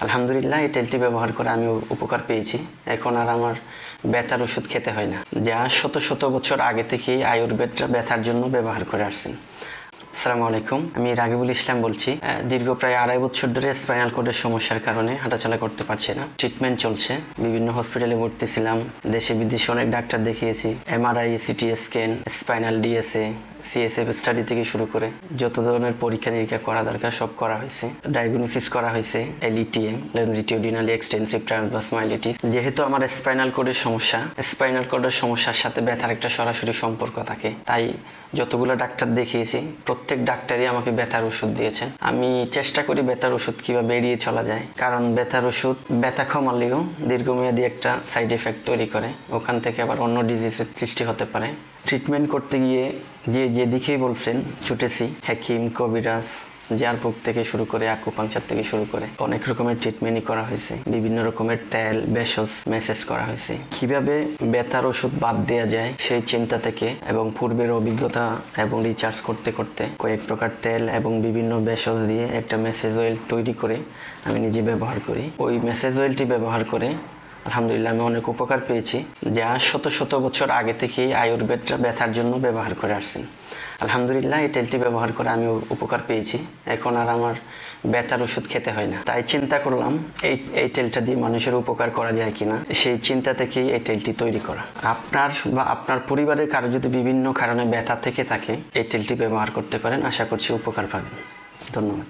আলহামদুলিল্লাহ এই তেলটি ব্যবহার করে আমি উপকার পেয়েছি। এখন আর আমার ব্যথার ওষুধ খেতে হয় না, যা শত শত বছর আগে থেকেই আয়ুর্বেদরা ব্যথার জন্য ব্যবহার করে আসছেন। আসসালামু আলাইকুম, আমি রাগিবুল ইসলাম বলছি। দীর্ঘ প্রায় 2.5 বছর ধরে স্পাইনাল কর্ডের সমস্যার কারণে হাঁটাচলা করতে পারছি না। ট্রিটমেন্ট চলছে, বিভিন্ন হসপিটালে ভর্তি ছিলাম, দেশে বিদেশে অনেক ডাক্তার দেখিয়েছি। MRI, CT scan, spinal DSA, CSF study থেকে শুরু করে যত ধরনের পরীক্ষা নিরীক্ষা করা দরকার সব করা হয়েছে। ডায়াগনোসিস করা হয়েছে LETM, লঞ্জিটিউডিনালি এক্সটেন্সিভ ট্রান্সভার্স মাইলিটিস। যেহেতু আমার স্পাইনাল কর্ডের সমস্যা, স্পাইনাল কর্ডের সমস্যার সাথে ব্যথার একটা সরাসরি সম্পর্ক থাকে, তাই যতগুলো ডাক্তার দেখিয়েছি প্রত্যেক ডাক্তারই আমাকে ব্যথার ওষুধ দিয়েছেন। আমি চেষ্টা করি ব্যথার ওষুধ কিভাবে এড়িয়ে চলা যায়, কারণ ব্যথার ওষুধ ব্যথা কমালেও দীর্ঘমেয়াদী একটা সাইড এফেক্ট তৈরি করে, ওখান থেকে আবার অন্য ডিজিজের সৃষ্টি হতে পারে। ট্রিটমেন্ট করতে গিয়ে যেদিকেই বলছেন ছুটেছি, হাকিম, কবিরাজ, জারপুক থেকে শুরু করে আকুপাংচার থেকে শুরু করে অনেক রকমের ট্রিটমেন্টই করা হয়েছে। বিভিন্ন রকমের তেল, ভেষজ, মেসেজ করা হয়েছে। কিভাবে ব্যথার ওষুধ বাদ দেওয়া যায় সেই চিন্তা থেকে এবং পূর্বের অভিজ্ঞতা এবং রিচার্জ করতে করতে কয়েক প্রকার তেল এবং বিভিন্ন ভেষজ দিয়ে একটা মেসেজ অয়েল তৈরি করে আমি নিজে ব্যবহার করি। ওই মেসেজ অয়েলটি ব্যবহার করে আলহামদুলিল্লাহ আমি অনেক উপকার পেয়েছি, যা শত শত বছর আগে থেকেই আয়ুর্বেদরা ব্যথার জন্য ব্যবহার করে আসছেন। আলহামদুলিল্লাহ এই তেলটি ব্যবহার করে আমি উপকার পেয়েছি। এখন আর আমার ব্যথার ওষুধ খেতে হয় না। তাই চিন্তা করলাম এই তেলটা দিয়ে মানুষের উপকার করা যায় কিনা, সেই চিন্তা থেকেই এই তেলটি তৈরি করা। আপনার বা আপনার পরিবারের কারো যদি বিভিন্ন কারণে ব্যথা থেকে থাকে, এই তেলটি ব্যবহার করতে পারেন, আশা করছি উপকার পাবেন। ধন্যবাদ।